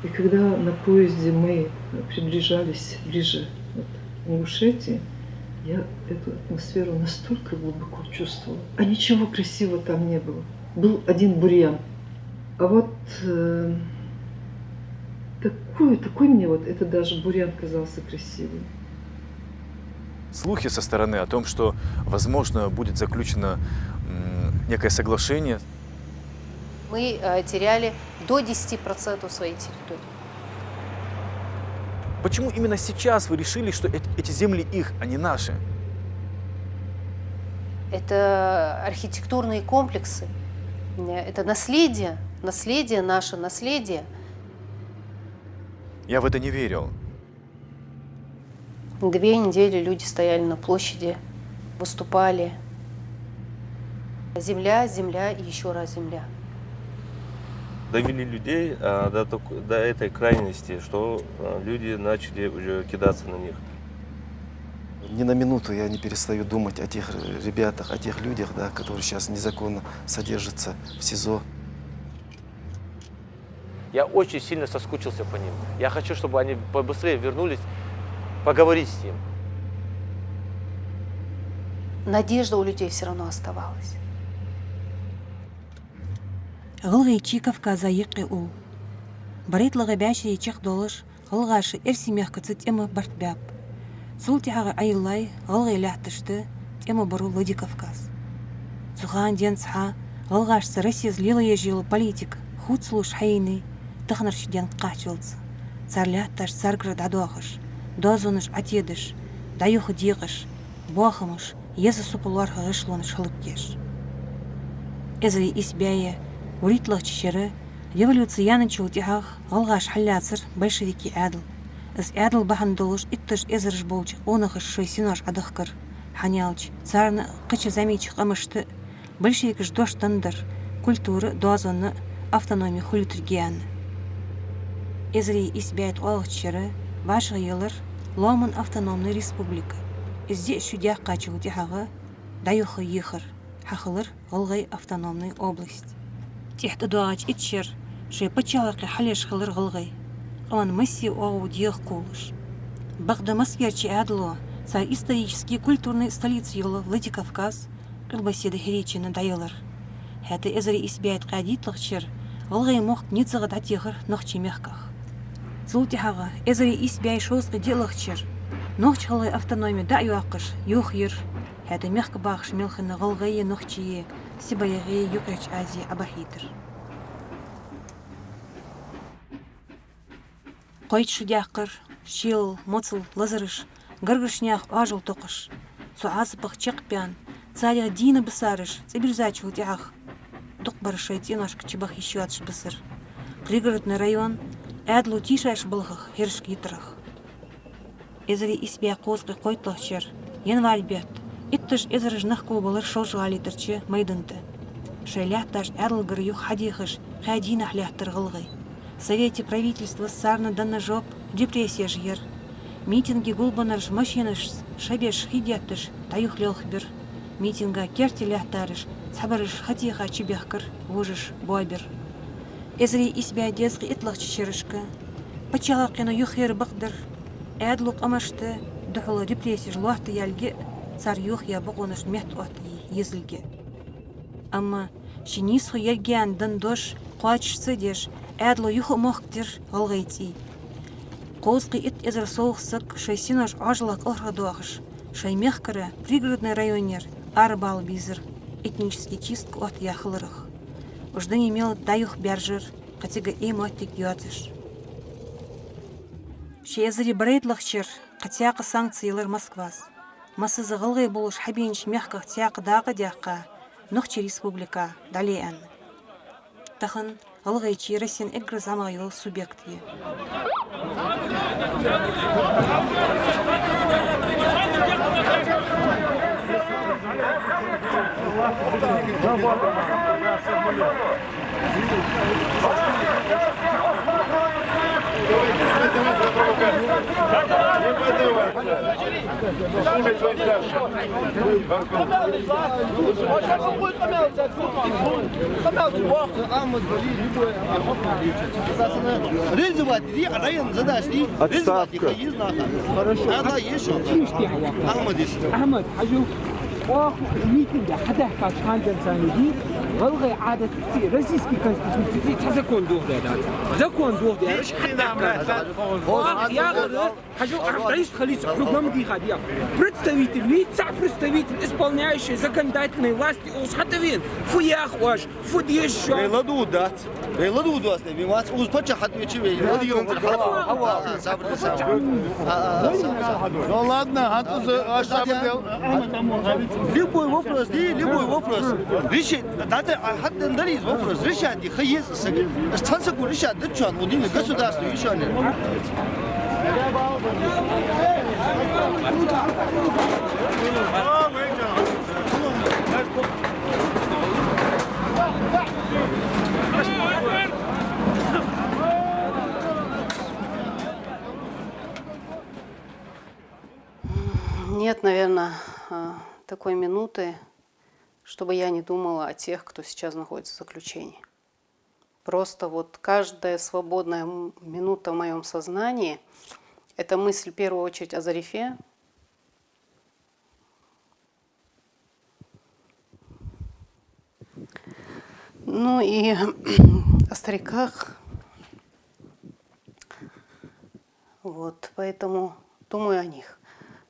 И когда на поезде мы приближались ближе вот, к Ингушетии, я эту атмосферу настолько глубоко чувствовала. А ничего красивого там не было. Был один бурьян. А вот такой мне вот, это даже бурьян казался красивым. Слухи со стороны о том, что, возможно, будет заключено некое соглашение. Мы теряли до 10% своей территории. Почему именно сейчас вы решили, что эти земли их, а не наши? Это архитектурные комплексы, это наследие, наше наследие. Я в это не верил. 2 недели люди стояли на площади, выступали. Земля, земля и еще раз земля. Довели людей до этой крайности, что люди начали уже кидаться на них. Ни на минуту я не перестаю думать о тех ребятах, о тех людях, да, которые сейчас незаконно содержатся в СИЗО. Я очень сильно соскучился по ним. Я хочу, чтобы они побыстрее вернулись, поговорить с ним. Надежда у людей все равно оставалась. Гылгайчи Кавказа йыкы-у. Баритлыгы бәші ечек долыш, гылгашы эрсимяхка цитема бартбяп. Султихага айылай, гылгай ляхтышты, тема бару Лыди Кавказ. Зухан ден цха, гылгашсы Россия злила ежелы политик, худ слуш хайны, тахнарш ден қачылцы. Царляхташ царгры дадуахыш, дозуныш атедыш, даюхы диғыш, буахымыш, езы супуларха гышлоныш хылыптеш. Эзри избяе, Уритлах чешері, революцияны чултихах, алғаш халляцыр большевики әділ. Из әділ бахан долыш иттыш эзіріш болчы, онықыш шойсинаш адықкыр. Ханялч, царны қычы замейчі қамышты, большевикіш доштандыр, культуры, дозаны, автономия хулитургияны. Эзри избяет олық чешері, вашы елыр, Ломан автономный республика. Изде шудяққа чултихағы, даюхы ехыр, хақылыр ғылғай автономный область. Тихт дуач итчер, шей пачалақи халеш хылыр ғылғай. Он мысси оу диях кулыш. Бағда Москверчи әділо, царь исторический культурный столиц елы Владикавказ, Кылбаседы Херечина дайылыр. Хәті әзірі избяет қадитлықчер, ғылғай моқт ницығы датиғыр нұқчи мехках. Зултихаға әзірі избяй шоузғы делықчер, нұқч ғылғай автономия да юақыш, юхир. Хәті мехкі бақш мелхіні ғылғайы нұқчие, Сибаяғы Юкрач Азия Абахитр. Қойт шудяқыр, шил, моцыл, лазырыш, гыргышнях ажыл тоқыш. Суазыпық чықпян, царя дина бысарыш, цибирзач утях. Дуқ барышай тинашк чебах еще атш бысыр. Пригородный район, әдлу тишаш былғық, хершк yiтрах. Эзри испия қозғы қойтлықчер, январь бет. Иттыш эзрыжнах кулбалыр шолжғалитырчы майдынты. Шайляхташ әділгір юх хадихыш, хадинах ляхтыр ғылғай. Совете правительства сарны данна жоп, депрессия жер. Митинги гулбанарш машиныш, шабеш хидяттыш, таюх лелхбір. Митинга керти ляхтарыш, цабарыш хатиха чебехкір, вужыш буабір. Эзри испия дезгі итлақ чечерышкі. Пачалақина юхер бақдыр. Әділуқ амашты, дұғылы депрессия жлуахты ялге, цар юх я бұғыныш мехт отты езілге. Амма шинисхы ергеан дындош, қуачсы деш, әдлу юхы моқтыр ғылғайти. Қозғы ит эзір соғысық, шайсинош ажылақ ылғадуағыш, шаймехкары пригородный районер, арбал бизір, этнический чистк от яхылырық. Уждан имел даюх бәржір, қатиға эмотик юатыш. Шезірі бірейдлықчыр, қатияқы санкциялар Москваз. Масызы ғылғай болуш хабенш мехках тияқы дағы дияққа, Нұқчы республика далеян. Тахын ғылғайчы Россиян әгір замағылы субъектіе. أحمد حجو واخو ميتنج حدا كان خانجر ساندي غلغي عادة تصير رئيسكي كونستيتيوشن تحزكون دوغ ده زكون دوغ ده ايش حدا يا غير حجو رئيس خليج حكومة دي غادية представитель вид сам представитель исполняющий законодательной власти уж حتى вин фу я хваш фу еще Ладу дат не вимац уж почти хат не чует ладу ну ладно любой вопрос решить надо один из вопрос решать есть станция решать да что он не государство еще не Нет, наверное, такой минуты, чтобы я не думала о тех, кто сейчас находится в заключении. Просто вот каждая свободная минута в моем сознании – это мысль в первую очередь о Зарифе, ну и о стариках. Вот, поэтому думаю о них.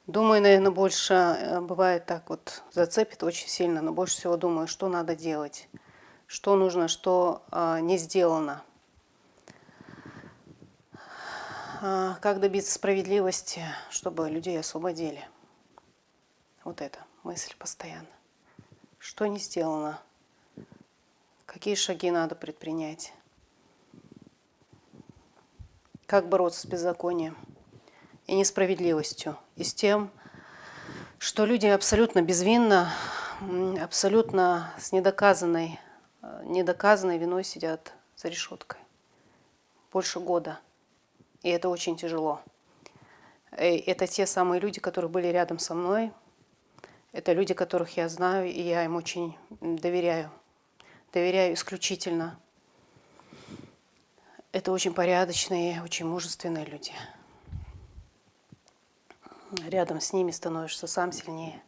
Думаю, наверное, больше бывает так вот, зацепит очень сильно, но больше всего думаю, что надо делать, что нужно, что не сделано. Как добиться справедливости, чтобы людей освободили. Вот эта мысль постоянно. Что не сделано, какие шаги надо предпринять, как бороться с беззаконием и несправедливостью, и с тем, что люди абсолютно безвинно, абсолютно с недоказанной виной сидят за решеткой. Больше года. И это очень тяжело. И это те самые люди, которые были рядом со мной. Это люди, которых я знаю, и я им очень доверяю. Доверяю исключительно. Это очень порядочные, очень мужественные люди. Рядом с ними становишься сам сильнее.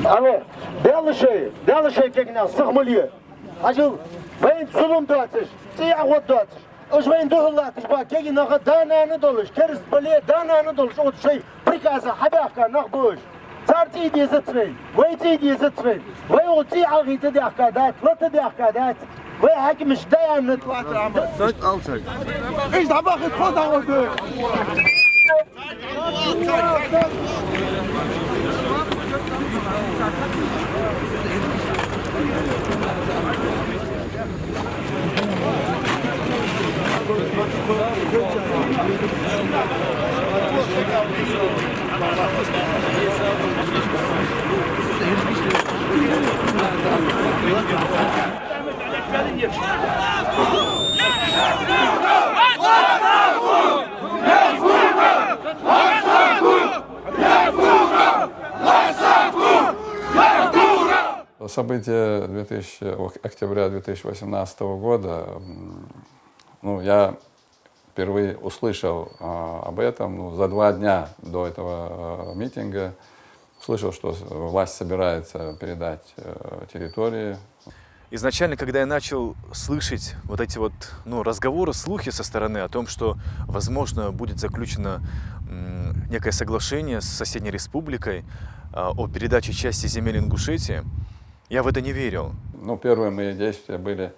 Алло, делышей кегнал, сахмалье. Ажил, вейн сулум датиш, тия вот датиш. Уж вейн духлатиш, ба кегнал дана не долыш, керс бале дана не долыш, от шей приказа хабяка нахбуш. Царти дезетвей, вейти дезетвей, вей оти алги тедяхкадат, лотедяхкадат. وي هاك مش دايم نتواتر ايش دعباك تفضل События октября 2018 года, ну, я впервые услышал об этом, за 2 дня до этого митинга, услышал, что власть собирается передать территории. Изначально, когда я начал слышать вот эти вот разговоры, слухи со стороны о том, что, возможно, будет заключено некое соглашение с соседней республикой о передаче части земель Ингушетии, я в это не верил. Ну, первые мои действия были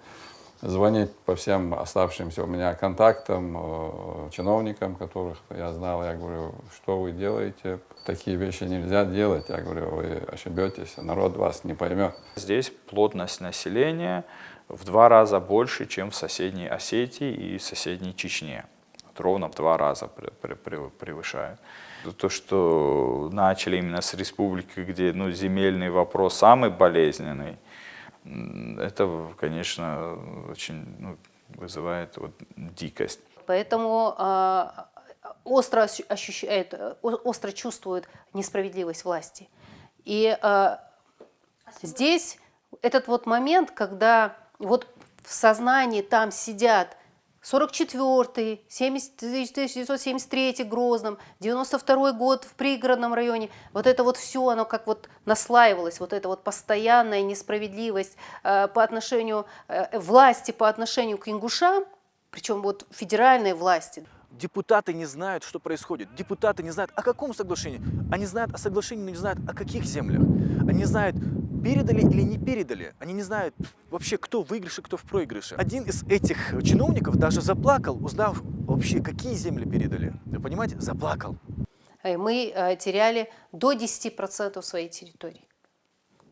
звонить по всем оставшимся у меня контактам, чиновникам, которых я знал. Я говорю, что вы делаете? Такие вещи нельзя делать. Я говорю, вы ошибетесь, народ вас не поймет. Здесь плотность населения в 2 раза больше, чем в соседней Осетии и соседней Чечне. ровно в 2 раза превышает. То, что начали именно с республики, где ну, земельный вопрос самый болезненный, это, конечно, очень вызывает вот, дикость. Поэтому остро чувствует несправедливость власти. И здесь этот вот момент, когда вот в сознании там сидят 44-й, 1973 в Грозном, 92-й год в пригородном районе, вот это вот все, оно как вот наслаивалось, вот эта вот постоянная несправедливость по отношению власти, по отношению к ингушам, причем вот федеральной власти. Депутаты не знают, что происходит. Депутаты не знают, о каком соглашении. Они знают о соглашении, но не знают, о каких землях. Они не знают, передали или не передали. Они не знают вообще, кто в выигрыше, кто в проигрыше. Один из этих чиновников даже заплакал, узнав вообще, какие земли передали. Вы понимаете? Заплакал. Мы теряли до 10% своей территории.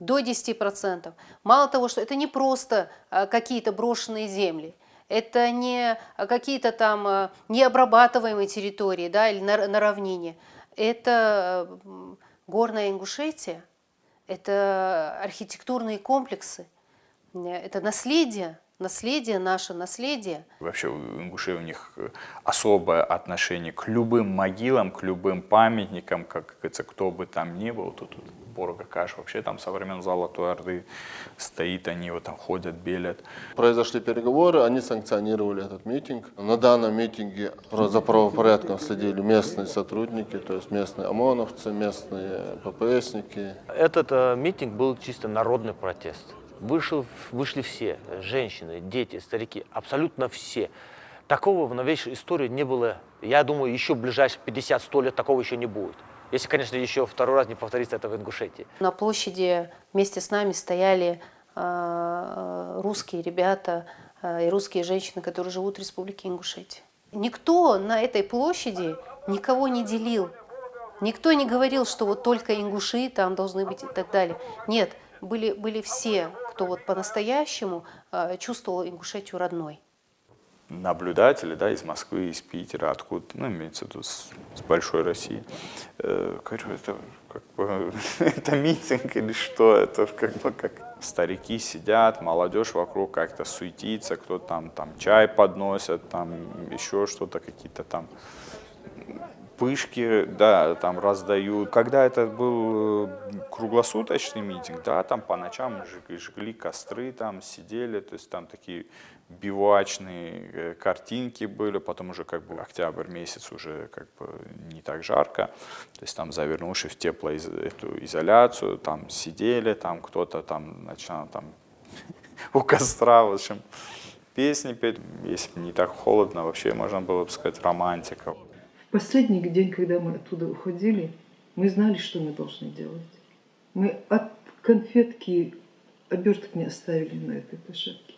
До 10%. Мало того, что это не просто какие-то брошенные земли. Это не какие-то там необрабатываемые территории, да, или на равнине. Это горная Ингушетия, это архитектурные комплексы, это наследие, наше наследие. Вообще у ингушей у них особое отношение к любым могилам, к любым памятникам, как говорится, кто бы там ни был. Тут Борга-Каш вообще там со времен Золотой Орды стоит, они вот там ходят, белят. Произошли переговоры, они санкционировали этот митинг. На данном митинге за правопорядком следили местные сотрудники, то есть местные ОМОНовцы, местные ППСники. Этот митинг был чисто народный протест. Вышли все, женщины, дети, старики, абсолютно все. Такого в новейшей истории не было. Я думаю, еще в ближайшие 50-100 лет такого еще не будет. Если, конечно, еще второй раз не повторится это в Ингушетии. На площади вместе с нами стояли русские ребята и русские женщины, которые живут в Республике Ингушетия. Никто на этой площади никого не делил. Никто не говорил, что вот только ингуши там должны быть и так далее. Нет, были все, кто вот по-настоящему чувствовал Ингушетию родной. Наблюдатели, да, из Москвы, из Питера, откуда, ну, имеется в виду с большой России. Говорю, это как бы, это митинг или что? Это как бы как старики сидят, молодежь вокруг как-то суетится, кто там чай подносят, там еще что-то, какие-то там пышки, да, там раздают. Когда это был круглосуточный митинг, да, там по ночам жгли костры, там сидели, то есть там такие бивуачные картинки были, потом уже как бы октябрь месяц уже как бы не так жарко, то есть там завернувшись в эту изоляцию, там сидели, там кто-то там начинал там у костра, в общем, песни петь, если бы не так холодно, вообще можно было бы сказать романтика. В последний день, когда мы оттуда уходили, мы знали, что мы должны делать. Мы от конфетки оберток не оставили на этой площадке.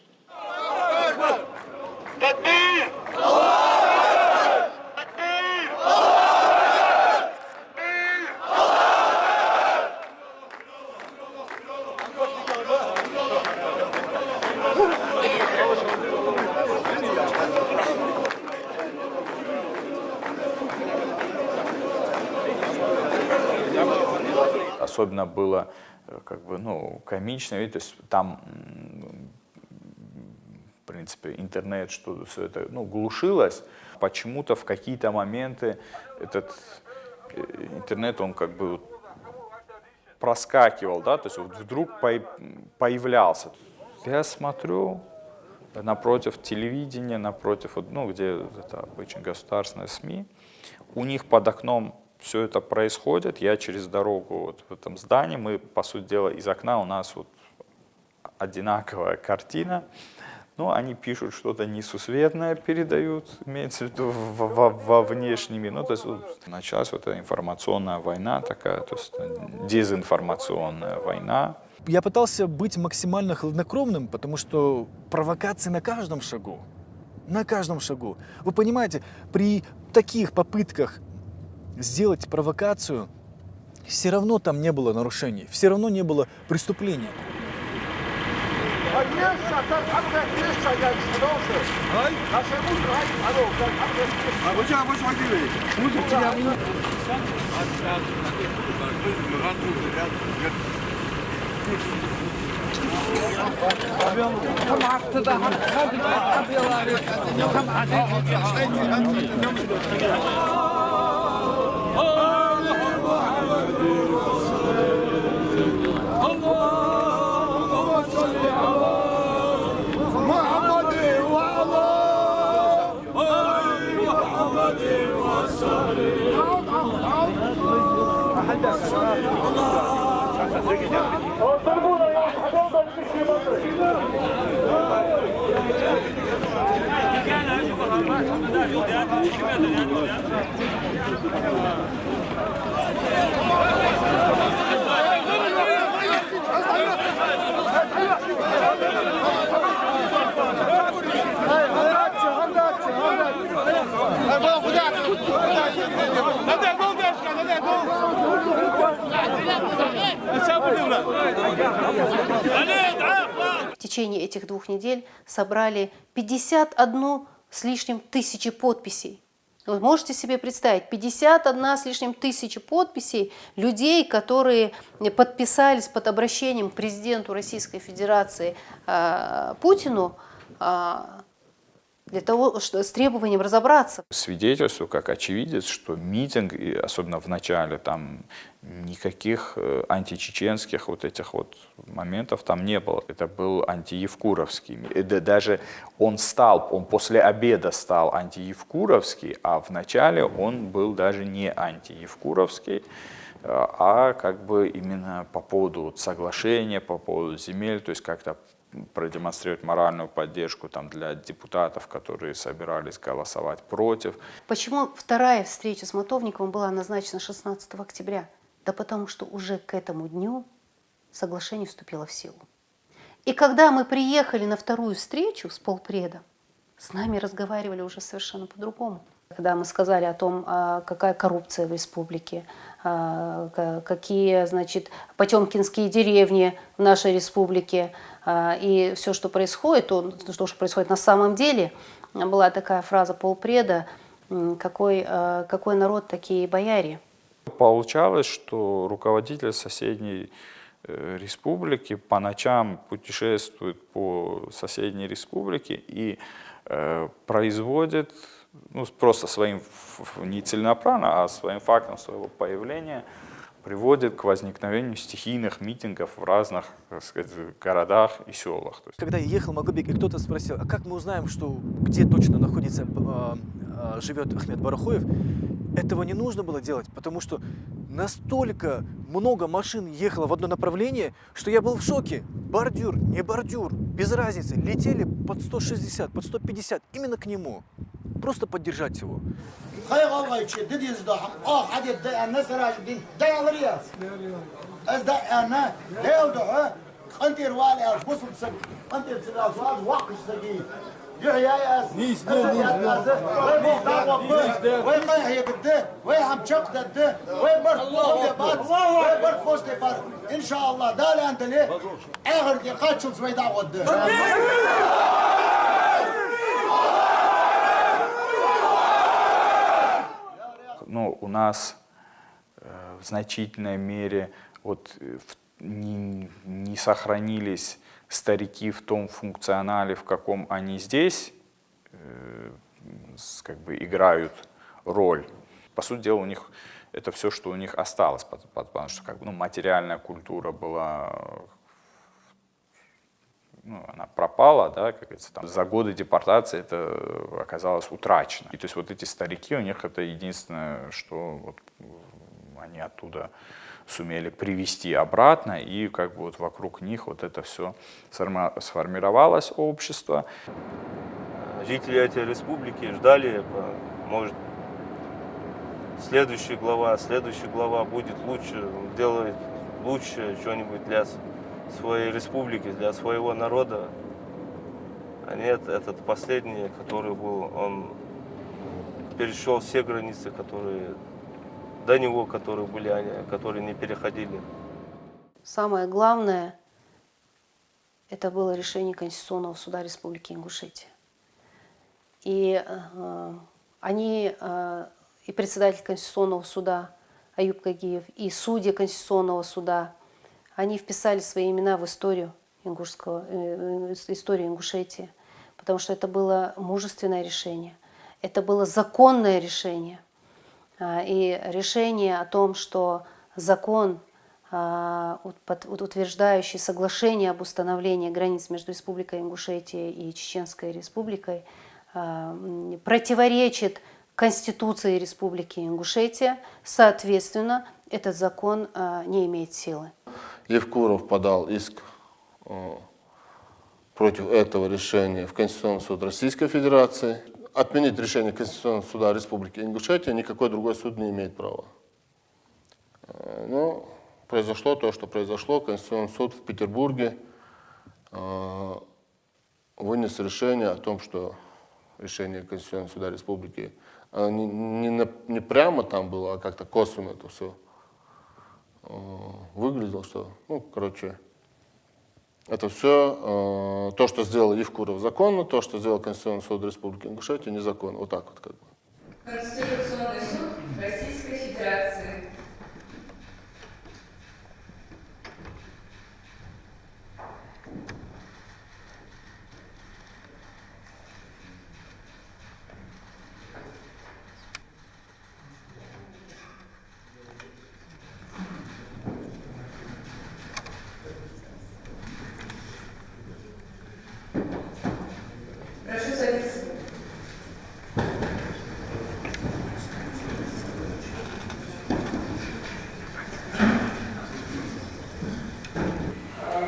Особенно было как бы, ну, комично, ведь, то есть там, в принципе, интернет, что все это, ну, глушилось. Почему-то в какие-то моменты этот интернет, он как бы проскакивал, да, то есть вот вдруг появлялся. Я смотрю, напротив телевидения, напротив, ну, где это обычно государственные СМИ, у них под окном все это происходит, я через дорогу вот в этом здании, мы, по сути дела, из окна у нас вот одинаковая картина, но они пишут что-то несусветное, передают, имеется в виду во внешний мир. Ну, то есть вот, началась вот эта информационная война такая, то есть дезинформационная война. Я пытался быть максимально хладнокровным, потому что провокации на каждом шагу. На каждом шагу. Вы понимаете, при таких попытках сделать провокацию, все равно там не было нарушений, все равно не было преступлений. В течение этих 2 недель собрали 51 с лишним тысячи подписей. Вы можете себе представить, 51 с лишним тысячи подписей людей, которые подписались под обращением к президенту Российской Федерации Путину для того, с требованием разобраться. Свидетельствую, как очевидец, что митинг, и особенно в начале, там никаких античеченских вот этих вот моментов там не было. Это был антиевкуровский. Даже он после обеда стал антиевкуровский, а в начале он был даже не антиевкуровский, а как бы именно по поводу соглашения, по поводу земель, то есть как-то продемонстрировать моральную поддержку там, для депутатов, которые собирались голосовать против. Почему вторая встреча с Мотовниковым была назначена 16 октября? Да потому что уже к этому дню соглашение вступило в силу. И когда мы приехали на вторую встречу с полпредом, с нами разговаривали уже совершенно по-другому. Когда мы сказали о том, какая коррупция в республике, какие, значит, потемкинские деревни в нашей республике, и все, что происходит, то, что происходит на самом деле, была такая фраза полпреда: какой народ, такие бояре. Получалось, что руководитель соседней республики по ночам путешествует по соседней республике и производит, ну, просто своим, не целенаправленно, а своим фактом своего появления приводит к возникновению стихийных митингов в разных, так сказать, городах и селах. Когда я ехал в Малгобек, и кто-то спросил, а как мы узнаем, что, где точно находится, живет Ахмед Барахоев, этого не нужно было делать, потому что настолько много машин ехало в одно направление, что я был в шоке. Бордюр, не бордюр, без разницы, летели под 160, под 150, именно к нему. Просто поддержать его. Ну, у нас в значительной мере вот, не сохранились старики в том функционале, в каком они здесь как бы играют роль. По сути дела, у них это все, что у них осталось, потому что как бы, ну, материальная культура была, ну, она пропала, да, как говорится, там, за годы депортации это оказалось утрачено. И то есть вот эти старики, у них это единственное, что вот они оттуда сумели привести обратно, и как бы вот вокруг них вот это все сформировалось общество. Жители этой республики ждали, может, следующая глава будет лучше, делает лучше что-нибудь для своей республики, для своего народа. А нет, этот последний, который был, он перешел все границы, которые до него, которые были, которые не переходили. Самое главное, это было решение Конституционного суда Республики Ингушетия. И и председатель Конституционного суда Аюб Гагиев, и судьи Конституционного суда, они вписали свои имена в историю историю Ингушетии, потому что это было мужественное решение, это было законное решение. И решение о том, что закон, утверждающий соглашение об установлении границ между Республикой Ингушетия и Чеченской Республикой, противоречит Конституции Республики Ингушетия, соответственно, этот закон не имеет силы. Евкуров подал иск против этого решения в Конституционный суд Российской Федерации. Отменить решение Конституционного суда Республики Ингушетия никакой другой суд не имеет права. Но произошло то, что произошло. Конституционный суд в Петербурге вынес решение о том, что решение Конституционного суда Республики не прямо там было, а как-то косвенно это все выглядело, что, это все, то, что сделал Евкуров, законно, то, что сделал Конституционный суд Республики Ингушетия, незаконно. Вот так вот как бы. Конституционный суд Российской Федерации. Прошу садиться.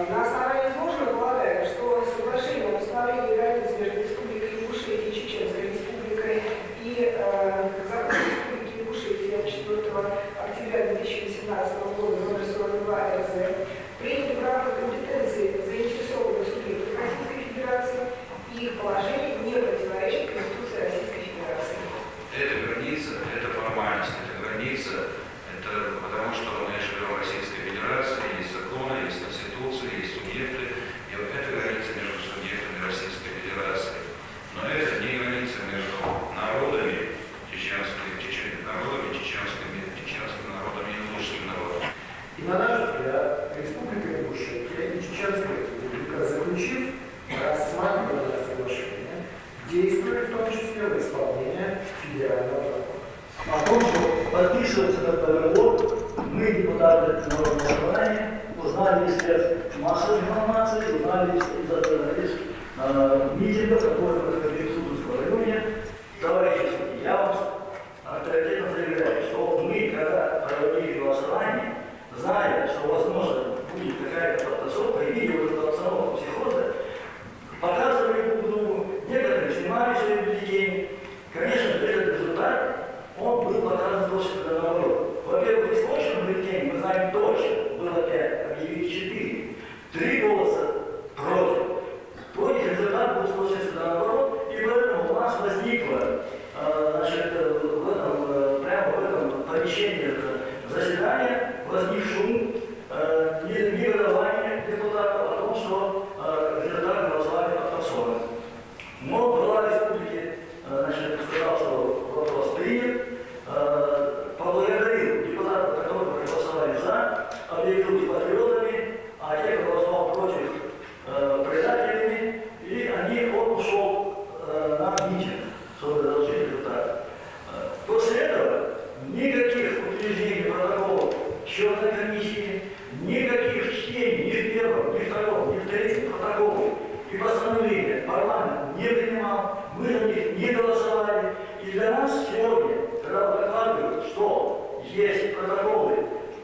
На основании изложенного полагаю, что соглашение об установлении границ между Республикой Ингушетия и Чеченской Республикой и закон Республики Ингушетия 4 октября 2018 года номер 42 РЗ приняты в рамках компетенции заинтересованных субъектов Российской Федерации, и их положение не противоречит Конституции Российской Федерации. Эта граница, это формальность, это граница, это потому что мы живем в Российской Федерации, есть законы, есть Конституция, есть субъекты, и вот эта граница между субъектами Российской Федерации. Но это не граница между народами, чеченскими народами и ингушским народом. И на наш взгляд, Республика Ингушетия и Чеченская Республика, заключив рассматриваемое соглашение, действует в том числе в исполнение федерального закона. О том, что подписывается этот договор, мы, депутаты Народного собрания, узнали из средств массовой информации, узнали из митингов, которые происходили в Судовском районе. Товарищи судьи, я вам авторитетно заявляю, что мы, когда проводили голосование, зная, что возможно будет какая-то подтасовка, и видя вот эту обстановку психоза, показывали друг другу, некоторые снимали свои бюллетени. Конечно, этот результат, он был показан точно наоборот. Во-первых, в исходном бюллетене, мы знаем точно, было 5, объявили 4. 3 голоса против. То есть результат был сложился наоборот, и поэтому у нас возникло, прямо в этом помещении заседания возник шум, негодование депутатов о том, что результат голосования подтасован. Но глава республики сказал, что вопрос принят, поблагодарил депутатов, которые проголосовали за, объявил их патриотами, а те, кто голосовал против, предателями, и он ушел на митинг, чтобы доложить результат. После этого никаких утверждений протоколов счетной комиссии, никаких чтений ни в первом, ни в втором, ни в третьем протоколе и постановления парламент не принимал, мы за них не голосовали. И для нас сегодня, когда докладывают, что есть протоколы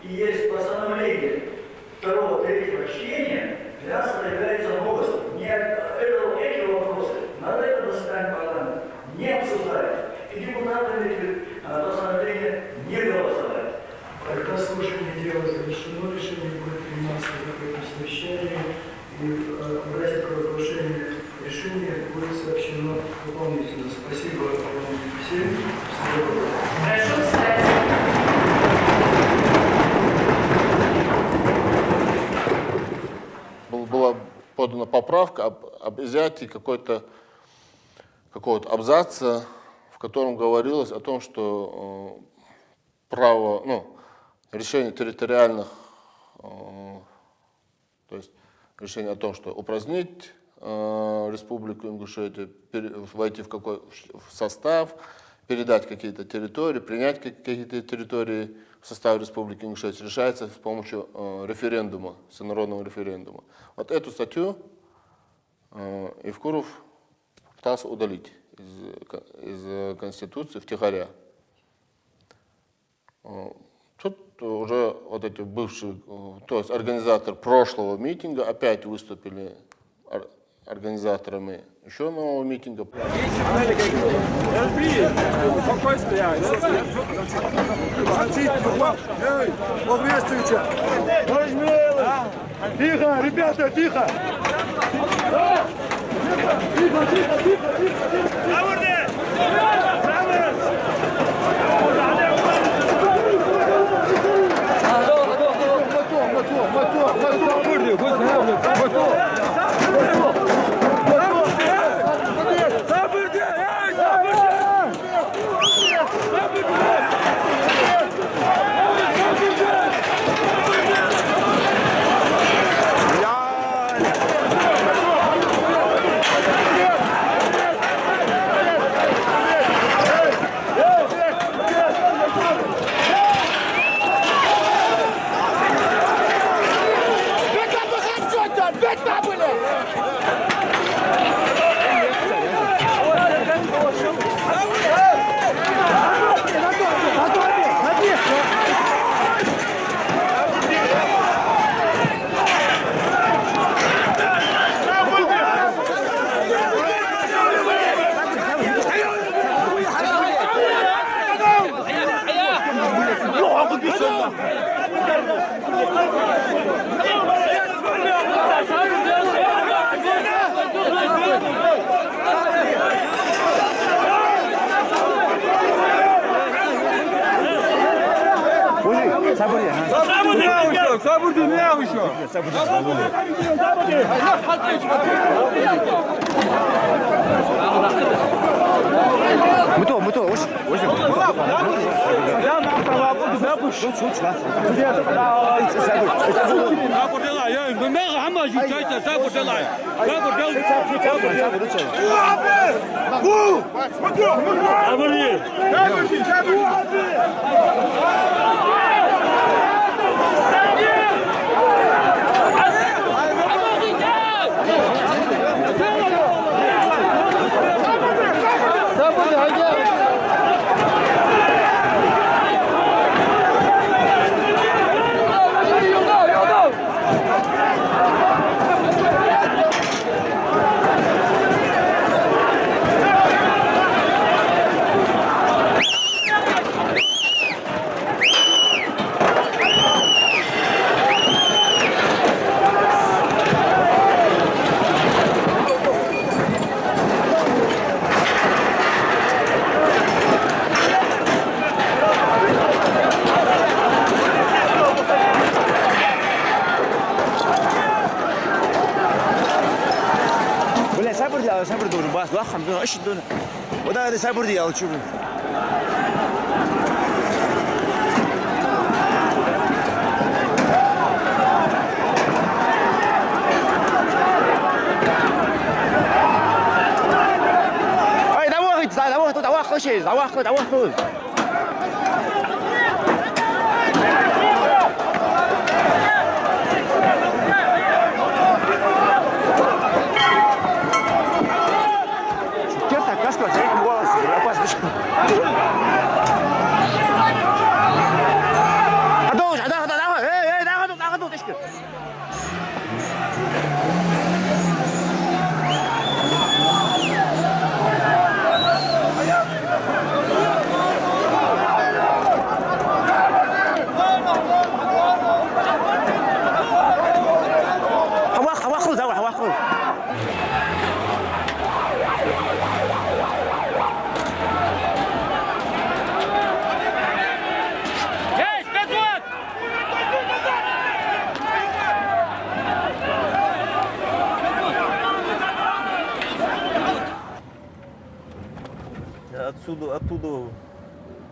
и есть постановление второго, третьего чтения, для нас это является новостью. Эти вопросы надо это заседание парламента не обсуждать. И депутаты эти постановления не голосовать. Когда слушание дела завершено, решение будет приниматься в закрытом совещании, и в разе провозглашения решения будет сообщено дополнительно. Спасибо вам всем. Прошу встать. Была подана поправка об изъятии какого-то абзаца, в котором говорилось о том, что право, решение территориальных, то есть решение о том, что упразднить Республику Ингушетия, войти в состав, передать какие-то территории, принять какие-то территории в состав Республики Ингушетия, решается с помощью референдума, всенародного референдума. Вот эту статью Евкуров пытался удалить из Конституции втихаря. Тут уже вот эти бывшие, то есть организаторы прошлого митинга опять выступили организаторами еще нового митинга. Тихо, ребята, тихо! Тихо, тихо, тихо,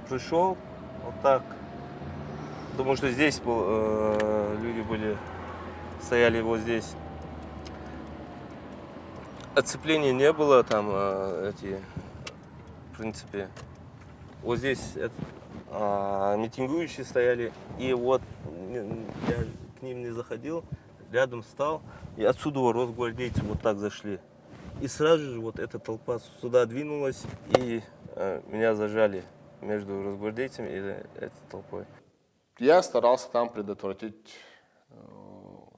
пришел вот так, потому что здесь люди были, стояли вот здесь. Оцепления не было, там в принципе, вот здесь митингующие стояли, и вот я к ним не заходил, рядом стал, и отсюда росгвардейцы вот так зашли. И сразу же вот эта толпа сюда двинулась, и меня зажали между росгвардейцами и этой толпой. Я старался там предотвратить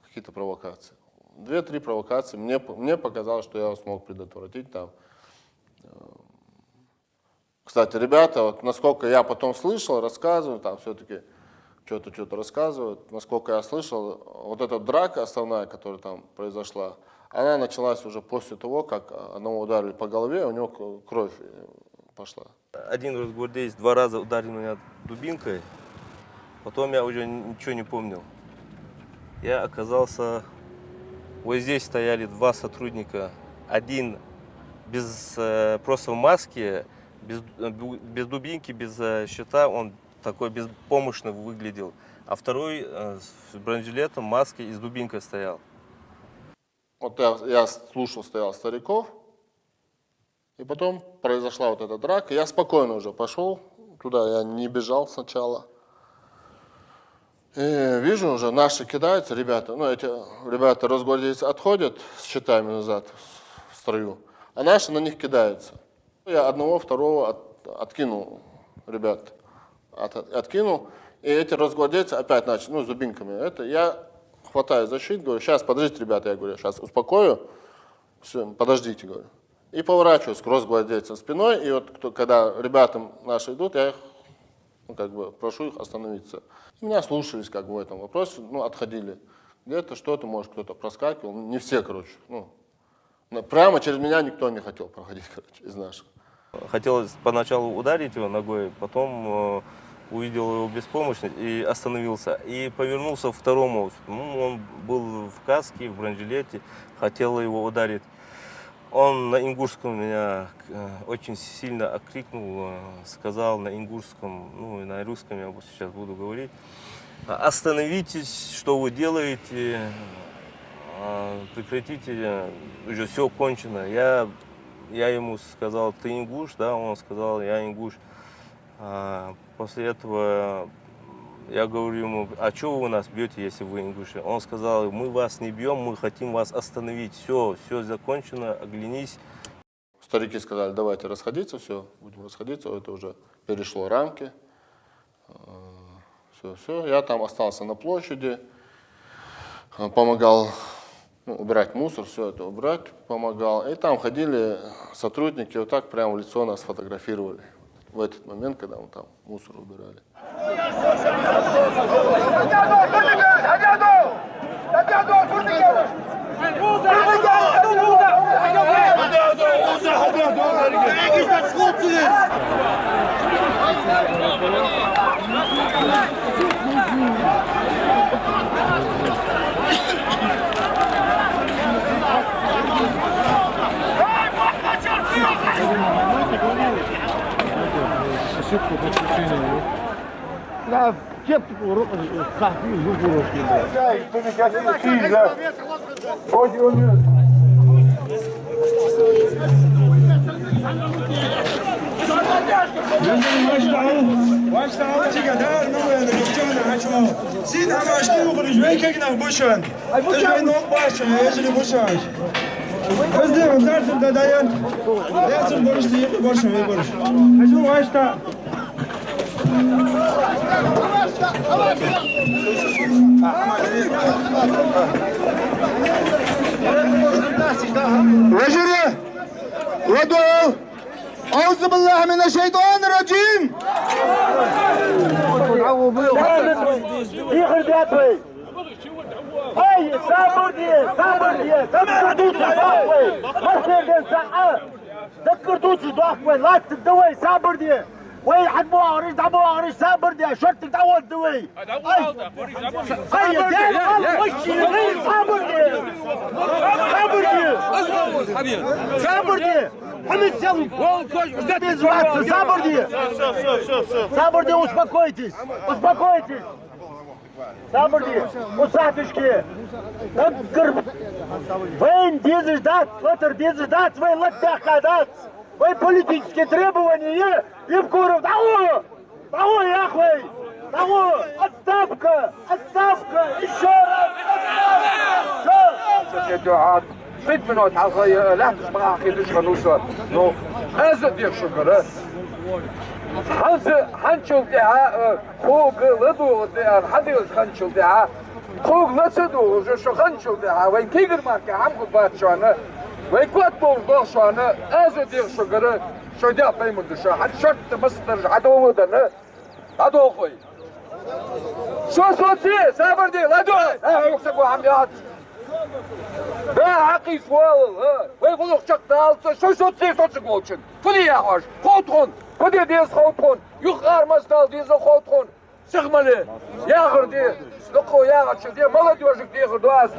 какие-то провокации. 2-3 провокации. Мне показалось, что я смог предотвратить там. Кстати, ребята, вот, насколько я потом слышал, рассказываю, там все-таки что-то рассказывают. Насколько я слышал, вот эта драка основная, которая там произошла, она началась уже после того, как одного ударили по голове, у него кровь пошла. Один росгвардеец 2 раза ударил меня дубинкой, потом я уже ничего не помнил. Я оказался, вот здесь стояли 2 сотрудника, один просто в маске, без дубинки, без щита, он такой беспомощно выглядел, а второй с бронежилетом, маской и с дубинкой стоял. Вот я слушал, стоял стариков, и потом произошла вот эта драка. Я спокойно уже пошел туда, я не бежал сначала. И вижу, уже наши кидаются, ребята, ну эти ребята росгвардейцы отходят с щитами назад в строю, а наши на них кидаются. Я одного, второго откинул, ребят, откинул, и эти росгвардейцы опять начали, ну, с дубинками. Я хватаю за щит, говорю, сейчас, подождите, ребята, я говорю, сейчас успокою, все, подождите, говорю. И поворачиваюсь к росгвардейцам спиной, и вот когда ребята наши идут, я их, ну, как бы прошу их остановиться. И меня слушались, как бы, в этом вопросе, ну, отходили. Где-то что-то, может, кто-то проскакивал, не все, короче, ну. Прямо через меня никто не хотел проходить, короче, из наших. Хотелось поначалу ударить его ногой, потом увидел его беспомощность и остановился. И повернулся к второму. Ну, он был в каске, в бронежилете, хотел его ударить. Он на ингушском меня очень сильно окрикнул, сказал на ингушском, ну и на русском я сейчас буду говорить. Остановитесь, что вы делаете, прекратите, уже все кончено. Я ему сказал, ты ингуш, да, он сказал, я ингуш. После этого я говорю ему, а что вы нас бьете, если вы ингуши? Он сказал, мы вас не бьем, мы хотим вас остановить. Все закончено, оглянись. Старики сказали, давайте расходиться, все, будем расходиться, это уже перешло рамки. Все, я там остался на площади, помогал убирать мусор, все это убрать помогал. И там ходили сотрудники, вот так прямо в лицо нас фотографировали. В этот момент, когда мы там мусор убирали. Ошибку подключения. Да, в кепку хахи зубуровки. Да, и помекати, да. Özlem zaten da dayan. Yazın barıştı, yıkı barışın ve barış. Hacı başta. Rejiri, Radu, Auzu billahi mineşşeytanirracim. Hey, sabır diye, sabır diye, sabır مرحبا ساعة ذكرتوش ضحكوا لا تدوي صابر دي وي حد بوارش دعوا بوارش صابر دي شرطك دعوا الدوي هيا يا وشي غير صابر دي صابر دي صابر دي Хамид Селов! Без зваться! Сабурди! Сабурди, успокойтесь! Успокойтесь! Сабурди! Усаточки! Вы дизждать! Латер дизждать! Вы латдахадать! Вы политические требования! И в Куров! Того, Яхвей! Того! Отставка! Отставка! Еще раз! Отставка! Fit me nooit, als je laat het maar geen dus gaan doen. Nou, als het weer zo gaat, hanchel daar, hoog ledo daar, hadden hanchel daar, hoog ledo, zo hanchel daar. Wij kijken maar, gaan we wat doen. Wij kwaad boven door doen. Als het weer zo gaat, zo daar bij me dus. Had short de master, hadden we dan, hadden we. Zo zie, samen die, ledo. Ook zo gaan we. لا عقيس والله ويقول لك شقال شو تصير صوتك فدي يا حاج خوتون فدي ديز خوتون يخار مستال ديز خوتون سخمله يا غردي لقو يا غتش دي مالا دوجك دي غدواس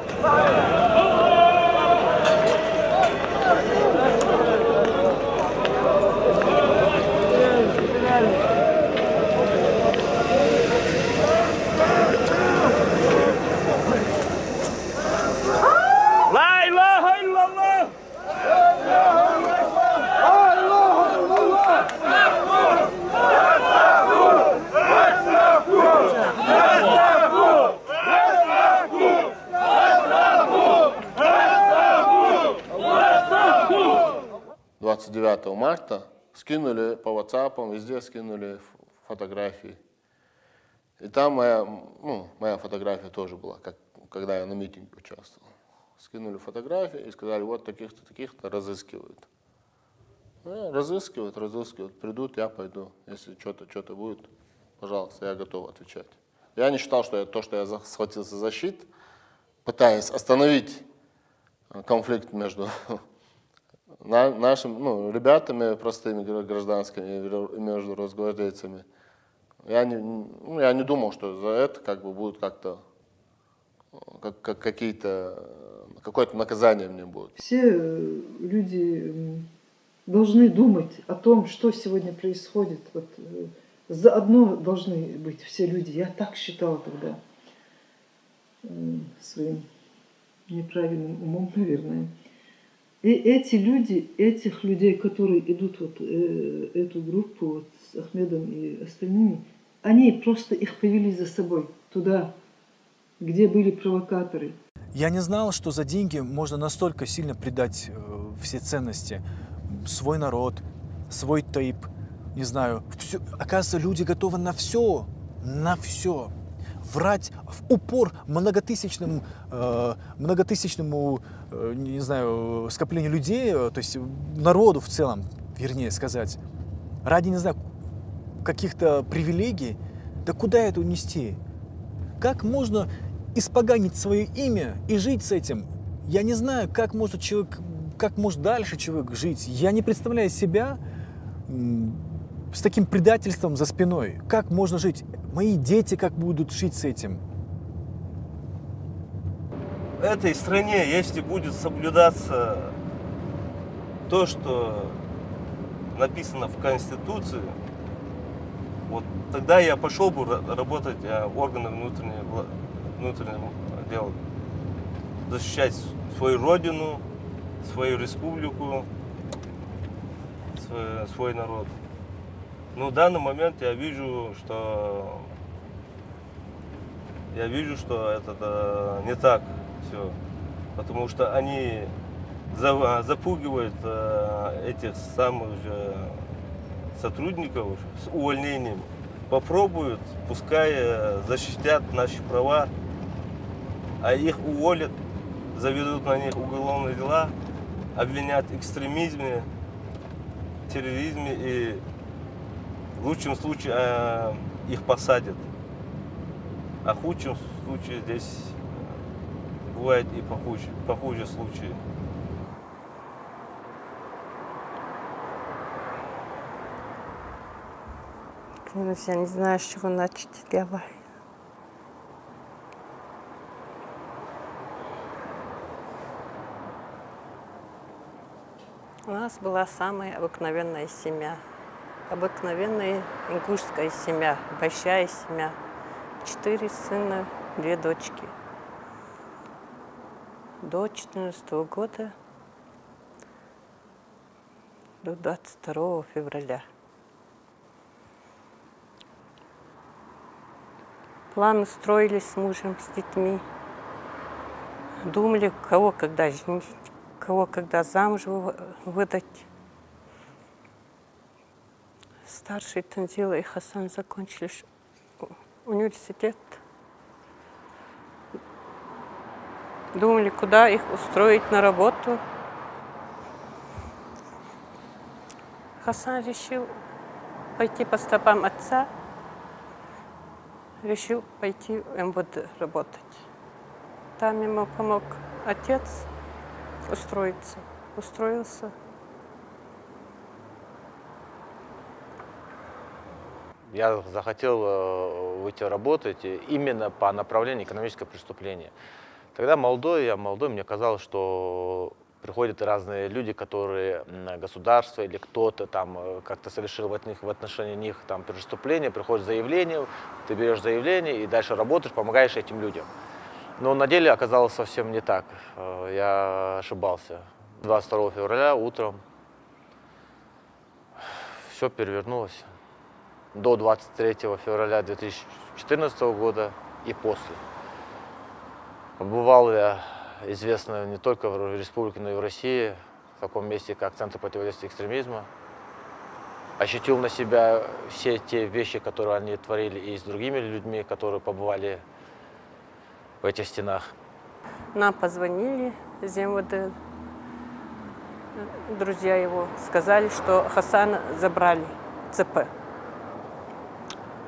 марта скинули по WhatsApp, везде скинули фотографии. И там моя фотография тоже была, когда я на митинге участвовал. Скинули фотографии и сказали, вот таких-то, таких-то разыскивают. Разыскивают. Придут, я пойду. Если что-то будет, пожалуйста, я готов отвечать. Я не считал, что я схватился за щит, пытаясь остановить конфликт между нашими ребятами простыми гражданскими и между росгвардейцами. Я не думал, что за это будет как-то какое-то наказание мне будет. Все люди должны думать о том, что сегодня происходит. Вот, заодно должны быть все люди. Я так считала тогда своим неправильным умом, наверное. И эти люди, этих людей, которые идут вот эту группу вот, с Ахмедом и остальными, они просто их повели за собой туда, где были провокаторы. Я не знал, что за деньги можно настолько сильно предать все ценности. Свой народ, свой тейп, не знаю. Все. Оказывается, люди готовы на все. Врать в упор многотысячному, не знаю, скоплению людей, то есть народу в целом, вернее сказать, ради, не знаю, каких-то привилегий. Да куда это унести? Как можно испоганить свое имя и жить с этим? Я не знаю, как может дальше человек жить. Я не представляю себя с таким предательством за спиной. Как можно жить? Мои дети как будут жить с этим? В этой стране, если будет соблюдаться то, что написано в Конституции, вот тогда я пошел бы работать в органы внутреннего дела, защищать свою родину, свою республику, свой народ. Но в данный момент я вижу, что это не так все, потому что они запугивают этих самых же сотрудников с увольнением. Попробуют, пускай защитят наши права, а их уволят, заведут на них уголовные дела, обвинят в экстремизме, терроризме и в лучшем случае их посадят. А в худшем случае здесь бывает и похуже случаи. Клянусь, я не знаю, с чего начать. Давай. нас была самая обыкновенная семья. Обыкновенная ингушская семья, большая семья. 4 сына, 2 дочки. До 14 года, до 22 февраля. Планы строились с мужем, с детьми. Думали, кого когда женить, кого когда замуж выдать. Старший Танзила и Хасан закончили университет. Думали, куда их устроить на работу. Хасан решил пойти по стопам отца, решил пойти в МВД работать. Там ему помог отец устроиться. Устроился. Я захотел выйти работать именно по направлению экономического преступления. Тогда я молодой, мне казалось, что приходят разные люди, которые государство или кто-то там как-то совершил в отношении них там преступление, приходит заявление, ты берешь заявление и дальше работаешь, помогаешь этим людям. Но на деле оказалось совсем не так. Я ошибался. 22 февраля утром все перевернулось. До 23 февраля 2014 года и после. Побывал я, известно, не только в республике, но и в России, в таком месте, как Центр противодействия экстремизма. Ощутил на себя все те вещи, которые они творили и с другими людьми, которые побывали в этих стенах. Нам позвонили из МВД. Друзья его сказали, что Хасана забрали ЦП.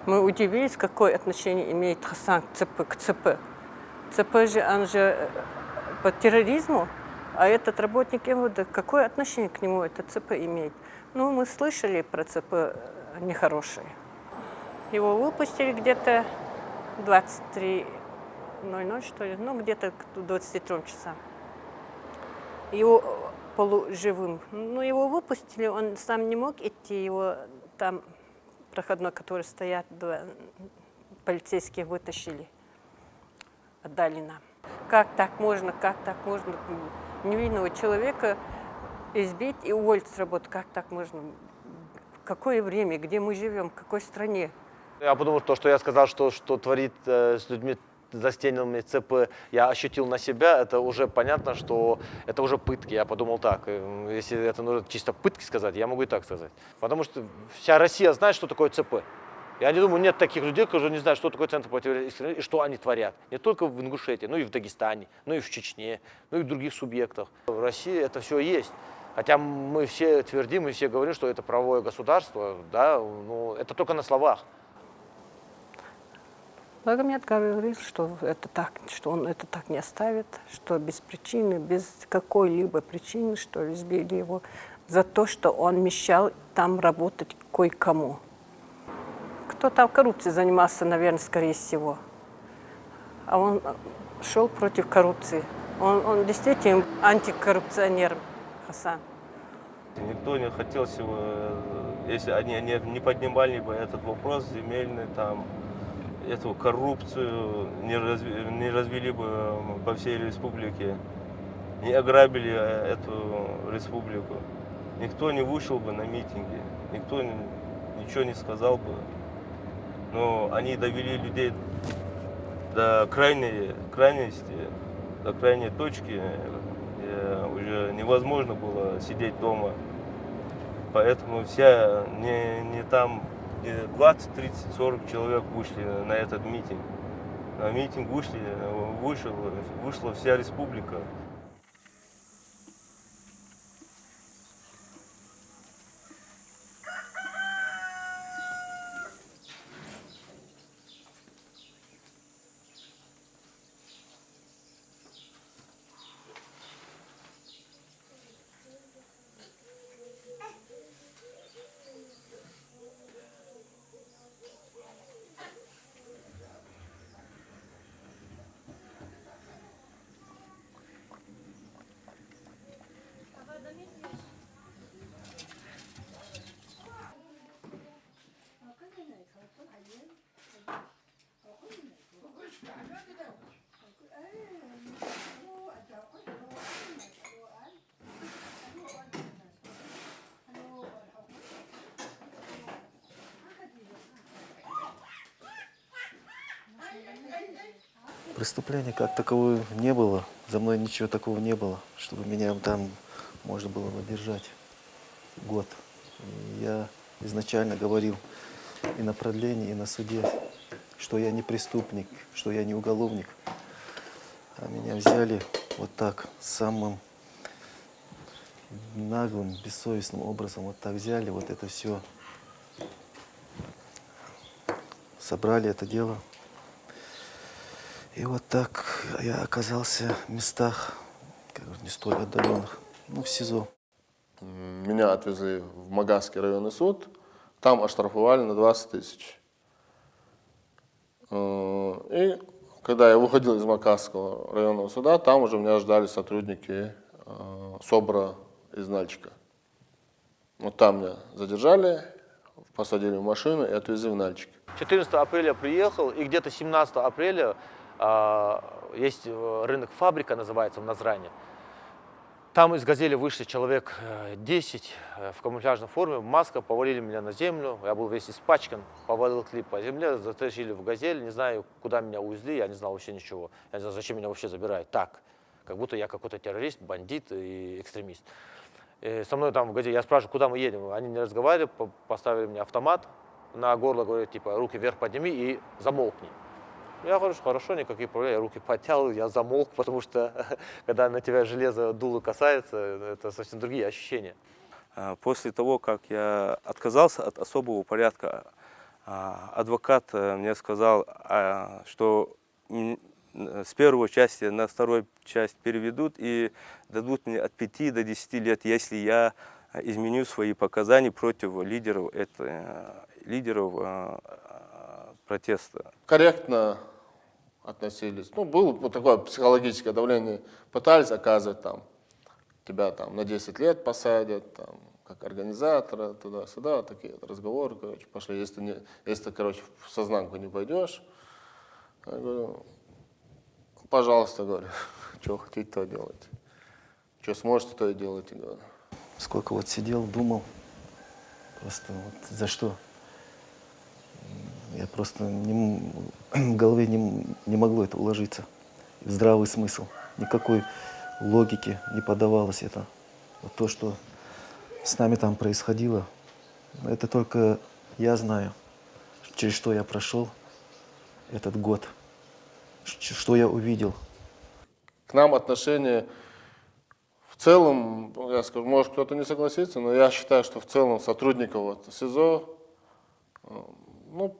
Мы удивились, какое отношение имеет Хасан к ЦП. ЦП же, он же по терроризму, а этот работник МВД, какое отношение к нему это ЦП имеет? Ну, мы слышали про ЦП нехорошее. Его выпустили где-то 23:00, что ли, ну, где-то к 23 часам. Его полуживым. Ну, его выпустили, он сам не мог идти, его там проходной, который стоят, полицейские вытащили, отдали нам. Как так можно невинного человека избить и уволить с работы? Как так можно? В какое время, где мы живем, в какой стране? Я подумал, что я сказал, что творит с людьми застененными ЦП, я ощутил на себя, это уже понятно, что это уже пытки. Я подумал так, если это нужно чисто пытки сказать, я могу и так сказать. Потому что вся Россия знает, что такое ЦП. Я не думаю, нет таких людей, которые не знают, что такое Центр противодействия экстремизма и что они творят. Не только в Ингушетии, но и в Дагестане, но и в Чечне, но и в других субъектах. В России это все есть. Хотя мы все твердим, мы все говорим, что это правовое государство, да, но это только на словах. Магомед говорил, что это так, что он это так не оставит, что без причины, без какой-либо причины, что избили его за то, что он мешал там работать кое-кому. Кто там коррупцией занимался, наверное, скорее всего. А он шел против коррупции. Он действительно антикоррупционер, Хасан. Никто не хотел, если они не поднимали бы этот вопрос земельный, там, эту коррупцию не развели бы по всей республике, не ограбили эту республику. Никто не вышел бы на митинги, никто ничего не сказал бы. Но они довели людей до крайности, до крайней точки, где уже невозможно было сидеть дома. Поэтому все не там, где 20, 30, 40 человек вышли на этот митинг. На митинг вышла вся республика. Преступления как такового не было. За мной ничего такого не было, чтобы меня там можно было задержать год. И я изначально говорил и на продлении, и на суде, что я не преступник, что я не уголовник. А меня взяли вот так, самым наглым, бессовестным образом. Вот так взяли, вот это все. Собрали это дело. И вот так я оказался в местах не столь отдаленных, ну, в СИЗО. Меня отвезли в Магасский районный суд, там оштрафовали на 20 тысяч. И когда я выходил из Магасского районного суда, там уже меня ждали сотрудники СОБРа из Нальчика. Вот там меня задержали, посадили в машину и отвезли в Нальчик. 14 апреля приехал, и где-то 17 апреля есть рынок «Фабрика» называется в Назране. Там из «Газели» вышли человек 10 в камуфляжной форме, маска, повалили меня на землю, я был весь испачкан, повалил клип по земле, затащили в «Газель», не знаю, куда меня увезли, я не знал вообще ничего, я не знал, зачем меня вообще забирают, так, как будто я какой-то террорист, бандит и экстремист. И со мной там в «Газели», я спрашиваю, куда мы едем, они не разговаривали, поставили мне автомат на горло, говорят, типа, руки вверх подними и замолкни. Я говорю, хорошо, никаких проблем, я руки подтял, я замолк, потому что когда на тебя железо дуло касается, это совсем другие ощущения. После того, как я отказался от особого порядка, адвокат мне сказал, что с первой части на вторую часть переведут и дадут мне от 5 до 10 лет, если я изменю свои показания против лидеров протеста. Корректно относились. Ну, было вот такое психологическое давление. Пытались оказывать там, тебя там на 10 лет посадят, там, как организатора, туда-сюда, такие вот разговоры, короче, пошли. Если ты, короче, в сознанку не пойдешь, я говорю, пожалуйста, говорю, что хотите, то делайте. Что сможете, то и делайте, говорю. Сколько вот сидел, думал, просто вот за что. Я просто в голове не могло это уложиться. В здравый смысл. Никакой логики не поддавалось это. Вот то, что с нами там происходило, это только я знаю, через что я прошел этот год, что я увидел. К нам отношение в целом, я скажу, может кто-то не согласится, но я считаю, что в целом сотрудников вот СИЗО, ну,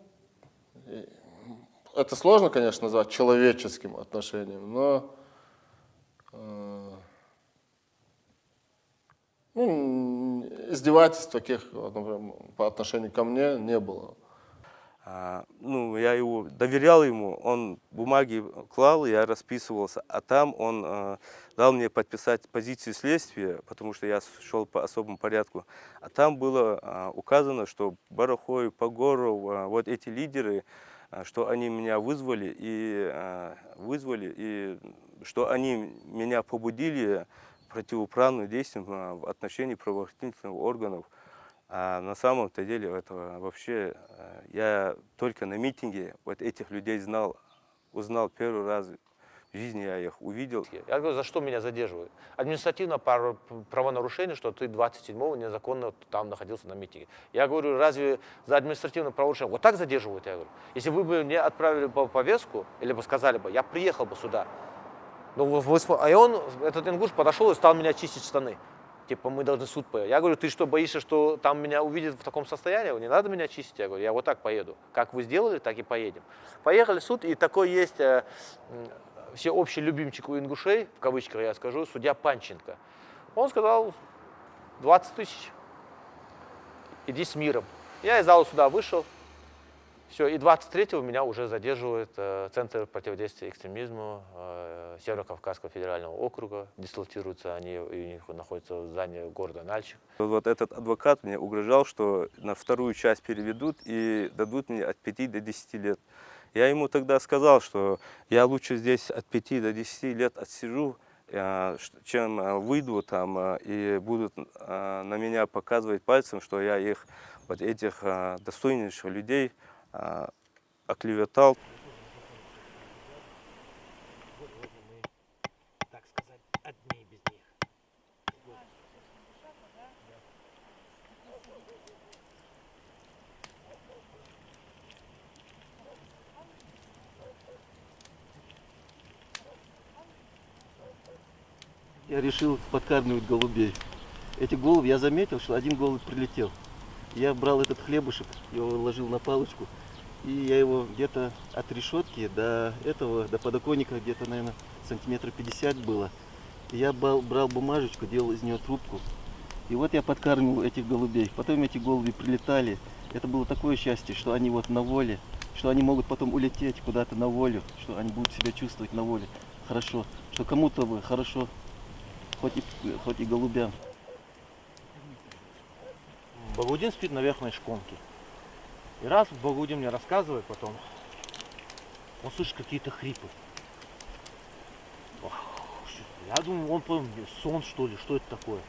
это сложно, конечно, назвать человеческим отношением, но издевательств таких, например, по отношению ко мне не было. Ну, я доверял ему, он бумаги клал, я расписывался, а там он дал мне подписать позицию следствия, потому что я шел по особому порядку. А там было указано, что Барахой, Погоров, вот эти лидеры, что они меня вызвали, и что они меня побудили противоправным действиям в отношении правоохранительных органов. А на самом-то деле этого вообще я только на митинге вот этих людей узнал первый раз в жизни, я их увидел. Я говорю, за что меня задерживают? Административное правонарушение, что ты 27-го незаконно там находился на митинге. Я говорю, разве за административное правонарушение вот так задерживают? Я говорю, если вы бы мне отправили бы повестку, или бы сказали бы, я приехал бы сюда. Ну, а он, этот ингуш, подошел и стал меня чистить штаны. Типа, мы должны в суд поехать. Я говорю, ты что, боишься, что там меня увидят в таком состоянии? Не надо меня чистить. Я говорю, я вот так поеду. Как вы сделали, так и поедем. Поехали в суд, и такой есть всеобщий любимчик у ингушей, в кавычках я скажу, судья Панченко. Он сказал, 20 тысяч, иди с миром. Я из зала суда вышел, все, и 23-го меня уже задерживает Центр противодействия экстремизму Северо-Кавказского федерального округа. Дислотируются они, и у них находятся в здании города Нальчик. Вот этот адвокат мне угрожал, что на вторую часть переведут и дадут мне от 5 до 10 лет. Я ему тогда сказал, что я лучше здесь от 5 до 10 лет отсижу, чем выйду там и будут на меня показывать пальцем, что я их, вот этих достойнейших людей, оклеветал. Я решил подкармливать голубей. Эти голуби, я заметил, что один голубь прилетел. Я брал этот хлебушек, его ложил на палочку, и я его где-то от решетки до подоконника, где-то, наверное, сантиметров 50 было. И я брал бумажечку, делал из нее трубку. И вот я подкармливал этих голубей. Потом эти голуби прилетали. Это было такое счастье, что они вот на воле, что они могут потом улететь куда-то на волю, что они будут себя чувствовать на воле хорошо, что кому-то бы хорошо, хоть и голубям. Багаудин спит на верхней шконке. И раз Багаудин мне рассказывает потом, он слышит какие-то хрипы. Я думаю, он помнит, сон что ли, что это такое.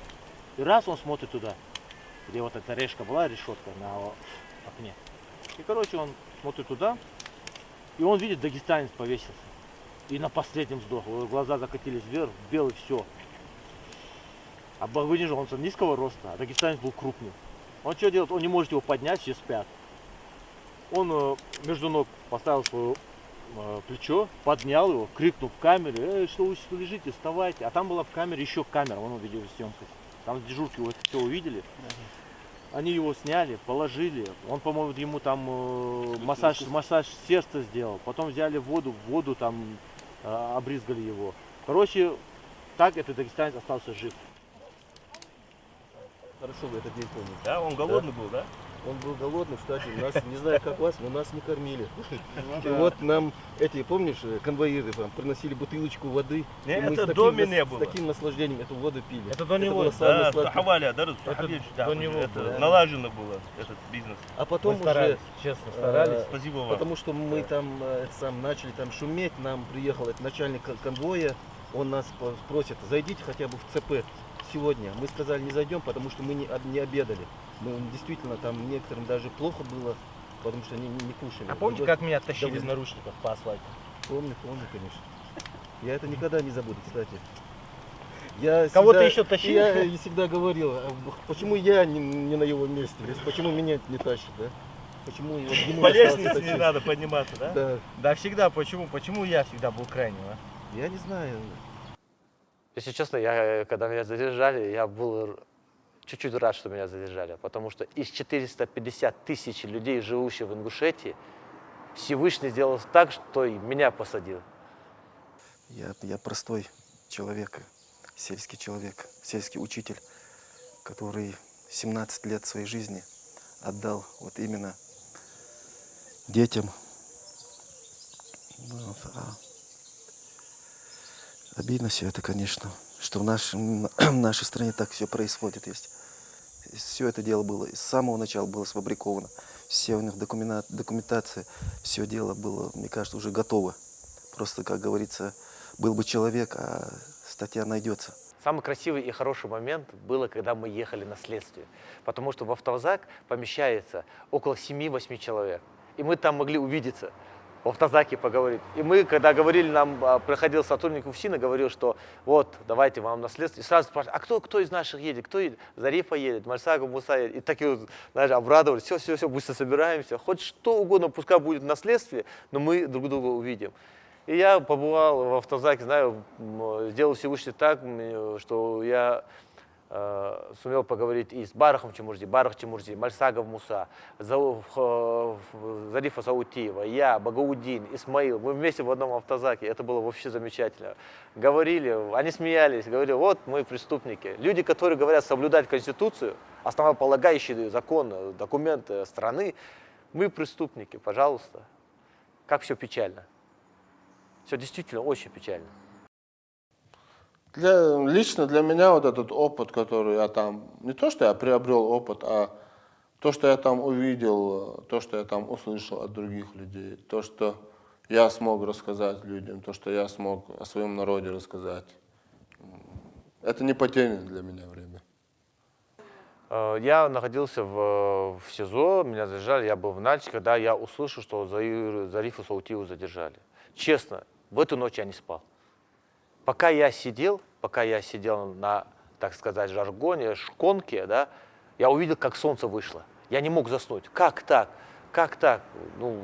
И раз он смотрит туда, где вот эта решка была, решетка на окне. И короче он смотрит туда, и он видит, дагестанец повесился. И на последнем сдох, глаза закатились вверх, белый все. А Багаудин же, он низкого роста, а дагестанец был крупный. Он что делает? Он не может его поднять, все спят. Он между ног поставил свое плечо, поднял его, крикнул в камере: что вы лежите, вставайте. А там была в камере еще камера, вон видеосъемка. Там дежурки вот все увидели. Они его сняли, положили. Он, по-моему, ему там массаж сердца сделал. Потом взяли воду там обрызгали его. Короче, так этот дагестанец остался жив. Хорошо вы этот день помните. Да, он голодный был, да? Он был голодный, кстати, нас, не знаю как вас, но нас не кормили. И вот нам эти, помнишь, конвоиры там приносили бутылочку воды. Нет, и мы это до меня было. с таким наслаждением эту воду пили. Это до него, было самое да, сладкое. Хаваля, да, до него это налажено было, этот бизнес. А потом Мы старались, уже, честно старались. Спасибо вам. потому что мы там начали там шуметь, нам приехал этот начальник конвоя, он нас просит: зайдите хотя бы в ЦП сегодня. Мы сказали, не зайдем, потому что мы не обедали. Мы действительно, там некоторым даже плохо было, потому что они не кушали. А помните, как меня тащили из наручников по асфальту? Помню, конечно. Я это никогда не забуду, кстати. Кого-то еще тащили? Я всегда говорил, почему я не на его месте, почему меня не тащат, да? Почему ему По лестнице не надо подниматься, да? Да. Да, всегда. Почему я всегда был крайним, а? Я не знаю. Если честно, когда меня задержали, я был чуть-чуть рад, что меня задержали, потому что из 450 тысяч людей, живущих в Ингушетии, Всевышний сделал так, что и меня посадил. Я простой человек, сельский учитель, который 17 лет своей жизни отдал вот именно детям. Обидно все это, конечно, что в нашей стране так все происходит. Все это дело было, с самого начала было сфабриковано. Все у них документация, все дело было, мне кажется, уже готово. Просто, как говорится, был бы человек, а статья найдется. Самый красивый и хороший момент было, когда мы ехали на следствие. Потому что в автовозак помещается около 7-8 человек. И мы там могли увидеться, в автозаке поговорить. И мы, когда говорили, нам приходил сотрудник УФСИНа, говорил, что вот, давайте вам наследство. И сразу спрашивают: а кто из наших едет? Кто едет? Зарифа едет, Мальсагов, Муса едет. И такие вот, знаешь, обрадовались. Все, быстро собираемся. Хоть что угодно, пускай будет наследствие, но мы друг друга увидим. И я побывал в автозаке, знаю, сделал Всевышний так, что я сумел поговорить и с Барахом Чемурзи, Мальсагов Муса, Зарифа Саутиева, я, Багаудин, Исмаил. Мы вместе в одном автозаке. Это было вообще замечательно. Говорили, они смеялись, говорили: вот мы преступники. Люди, которые говорят соблюдать Конституцию, основополагающий закон, документы страны, мы преступники, пожалуйста. Как все печально. Все действительно очень печально. Лично для меня вот этот опыт, который я там, не то, что я приобрел опыт, а то, что я там увидел, то, что я там услышал от других людей, то, что я смог рассказать людям, то, что я смог о своем народе рассказать, это не потерянное для меня время. Я находился в СИЗО, меня задержали, я был в Нальчике, когда я услышал, что Зарифу Саутиеву задержали. Честно, в эту ночь я не спал. Пока я сидел на, так сказать, жаргоне, шконке, да, я увидел, как солнце вышло. Я не мог заснуть. Как так? Как так? Ну,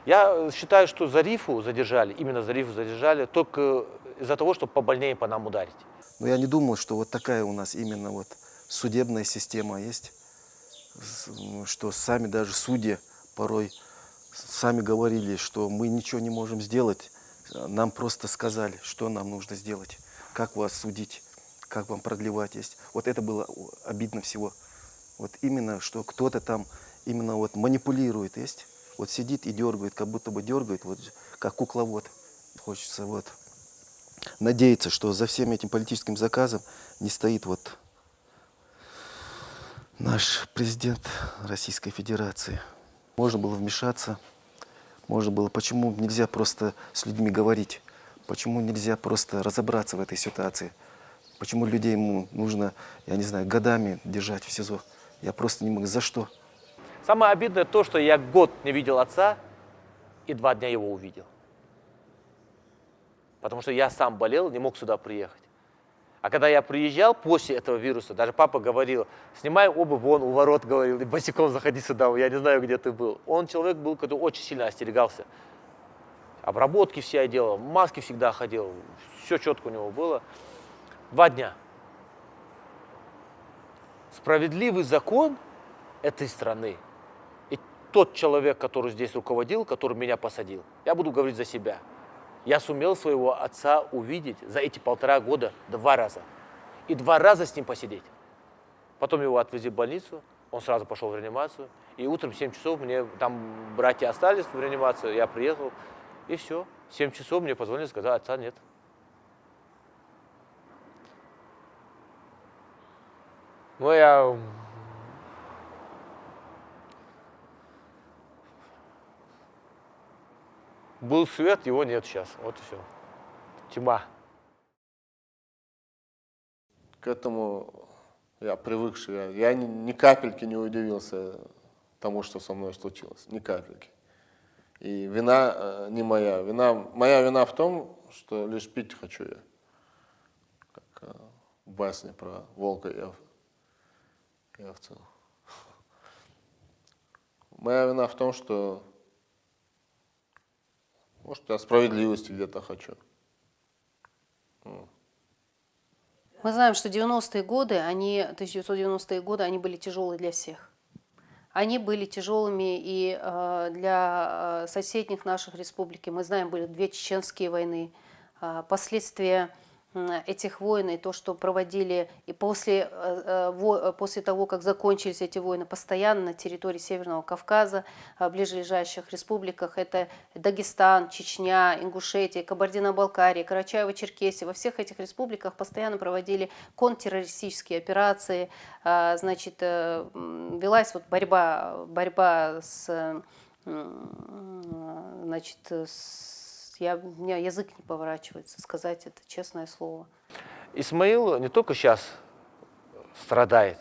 я считаю, что именно Зарифу задержали только из-за того, чтобы побольнее по нам ударить. Но я не думал, что вот такая у нас именно вот судебная система есть, что сами даже судьи порой сами говорили, что мы ничего не можем сделать, нам просто сказали, что нам нужно сделать, как вас судить, как вам продлевать есть. Вот это было обидно всего. Вот именно, что кто-то там именно вот манипулирует есть, вот сидит и дергает, как будто бы дергает, вот как кукловод. Хочется вот надеяться, что за всем этим политическим заказом не стоит вот наш президент Российской Федерации. Можно было вмешаться, можно было, почему нельзя просто с людьми говорить, почему нельзя просто разобраться в этой ситуации, почему людей ему нужно, я не знаю, годами держать в СИЗО. Я просто не могу. За что? Самое обидное то, что я год не видел отца и 2 дня его увидел. Потому что я сам болел, не мог сюда приехать. А когда я приезжал после этого вируса, даже папа говорил, снимай обувь вон у ворот, говорил, и босиком заходи сюда, я не знаю, где ты был. Он человек был, который очень сильно остерегался. Обработки все я делал, маски всегда ходил, все четко у него было. 2 дня. Справедливый закон этой страны. И тот человек, который здесь руководил, который меня посадил, я буду говорить за себя. Я сумел своего отца увидеть за эти 1,5 года 2 раза. И 2 раза с ним посидеть. Потом его отвезли в больницу, он сразу пошел в реанимацию. И утром в 7 часов мне, там братья остались в реанимацию, я приехал. И все. В 7 часов мне позвонили, сказали, отца нет. Ну, я... Был свет, его нет сейчас. Вот и все. Тьма. К этому я привыкший. Я ни капельки не удивился тому, что со мной случилось. Ни капельки. И вина не моя. Моя вина в том, что лишь пить хочу я. Как в басне про волка и овцу. Моя вина в том, что может, я справедливости где-то хочу. Мы знаем, что 90-е годы, 1990-е годы, они были тяжелые для всех. Они были тяжелыми и для соседних наших республик. Мы знаем, были 2 чеченские войны, последствия этих войн, и то, что проводили, и после того, как закончились эти войны, постоянно на территории Северного Кавказа, в ближайших республиках, это Дагестан, Чечня, Ингушетия, Кабардино-Балкария, Карачаево-Черкесия, во всех этих республиках постоянно проводили контртеррористические операции, значит, велась вот борьба с, значит, у меня язык не поворачивается сказать это, честное слово. Исмаил не только сейчас страдает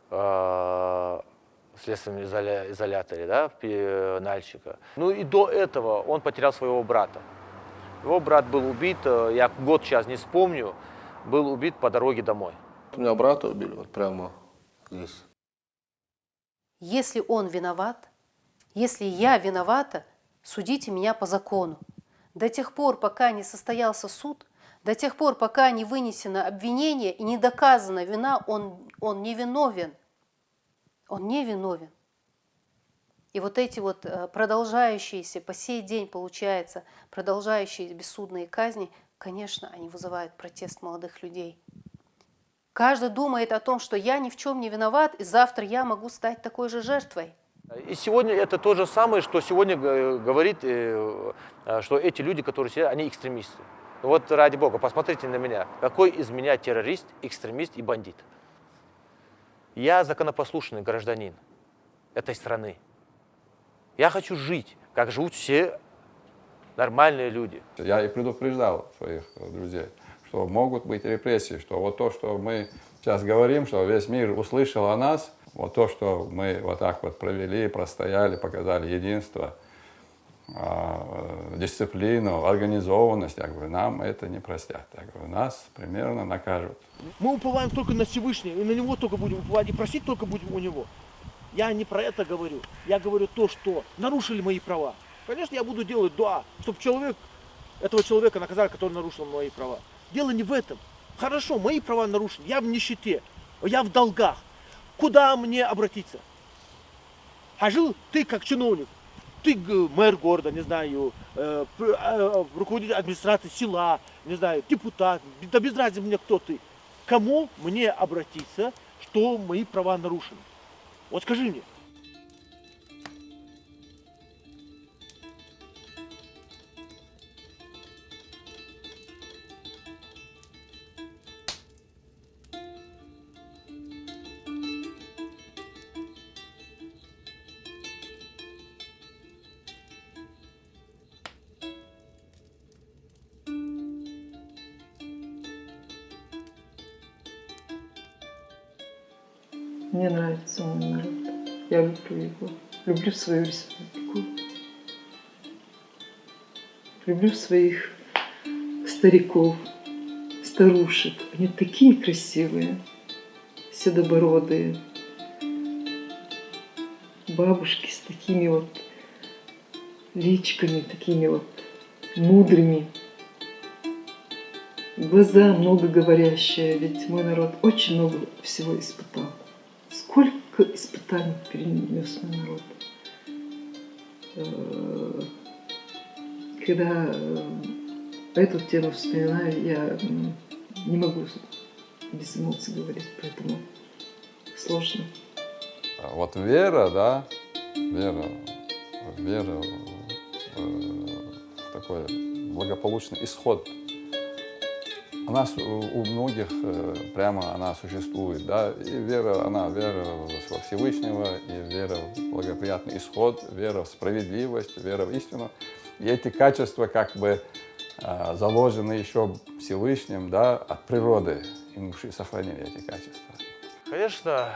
в следственном изоляторе, да, в Нальчике, ну и до этого он потерял своего брата. Его брат был убит, я год сейчас не вспомню, был убит по дороге домой. У меня брата убили вот прямо здесь. Если он виноват, если я виновата, судите меня по закону. До тех пор, пока не состоялся суд, до тех пор, пока не вынесено обвинение и не доказана вина, он не виновен. Он не виновен. И вот эти вот продолжающиеся по сей день, получается, продолжающие бессудные казни, конечно, они вызывают протест молодых людей. Каждый думает о том, что я ни в чем не виноват, и завтра я могу стать такой же жертвой. И сегодня это то же самое, что сегодня говорит, что эти люди, которые сидят, они экстремисты. Вот ради бога, посмотрите на меня. Какой из меня террорист, экстремист и бандит? Я законопослушный гражданин этой страны. Я хочу жить, как живут все нормальные люди. Я и предупреждал своих друзей, что могут быть репрессии, что вот то, что мы сейчас говорим, что весь мир услышал о нас, вот то, что мы вот так вот провели, простояли, показали единство, дисциплину, организованность, я говорю, нам это не простят. Я говорю, нас примерно накажут. Мы уповаем только на Всевышнего, и на Него только будем уповать, и просить только будем у Него. Я не про это говорю. Я говорю то, что нарушили мои права. Конечно, я буду делать дуа, чтобы этого человека наказали, который нарушил мои права. Дело не в этом. Хорошо, мои права нарушены, я в нищете, я в долгах. Куда мне обратиться? А жил ты как чиновник, ты мэр города, не знаю, руководитель администрации села, не знаю, депутат, да без разницы мне кто ты. Кому мне обратиться, что мои права нарушены? Вот скажи мне. Мне нравится мой народ. Я люблю его. Люблю свою республику. Люблю своих стариков, старушек. Они такие красивые, седобородые. Бабушки с такими вот личиками, такими вот мудрыми. Глаза много говорящие, ведь мой народ очень много всего испытал. Сколько испытаний перенес мой народ. Когда эту тему вспоминаю, я не могу без эмоций говорить, поэтому сложно. Вот вера, да, вера в такой благополучный исход. У нас у многих прямо она существует, да, и вера во Всевышнего, и вера в благоприятный исход, вера в справедливость, вера в истину. И эти качества как бы заложены еще Всевышним, да, от природы. Ингуши сохранили эти качества. Конечно,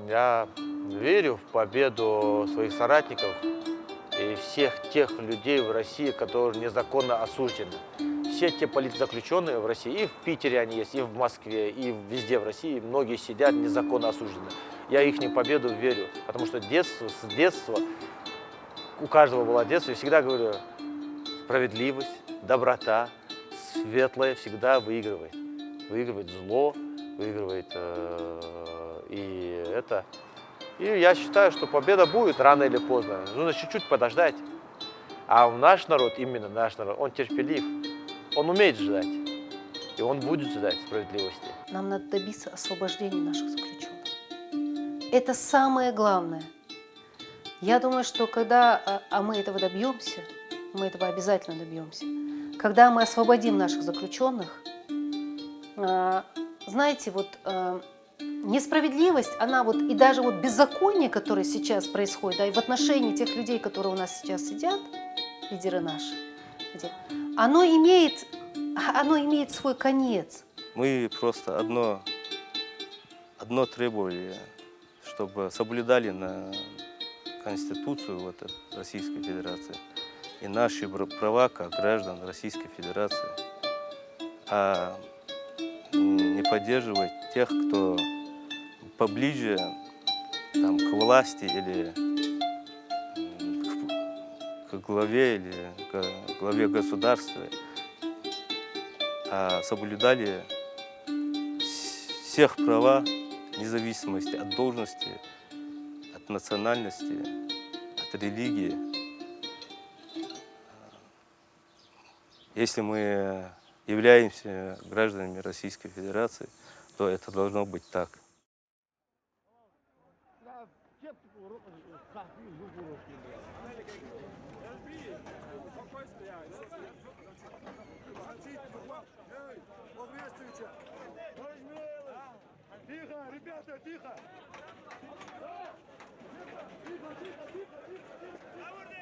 я верю в победу своих соратников и всех тех людей в России, которые незаконно осуждены. Все те политзаключенные в России, и в Питере они есть, и в Москве, и везде в России, многие сидят незаконно осуждены. Я в их победу верю, потому что с детства, у каждого было детство, я всегда говорю, справедливость, доброта, светлое всегда выигрывает. Выигрывает зло, выигрывает и это. И я считаю, что победа будет рано или поздно. Нужно чуть-чуть подождать. А наш народ, именно наш народ, он терпелив. Он умеет ждать. И он будет ждать справедливости. Нам надо добиться освобождения наших заключенных. Это самое главное. Я думаю, что когда мы этого добьемся, мы этого обязательно добьемся, когда мы освободим наших заключенных, знаете, вот несправедливость, она вот и даже вот беззаконие, которое сейчас происходит, да, и в отношении тех людей, которые у нас сейчас сидят, лидеры наши, оно имеет свой конец. Мы просто одно требовали, чтобы соблюдали на Конституцию вот, Российской Федерации и наши права как граждан Российской Федерации, а не поддерживать тех, кто поближе там, к власти или к главе или к главе государства, а соблюдали всех права, независимости от должности, от национальности, от религии. Если мы являемся гражданами Российской Федерации, то это должно быть так. Тихо, ребята, тихо! Тихо, тихо, тихо, тихо!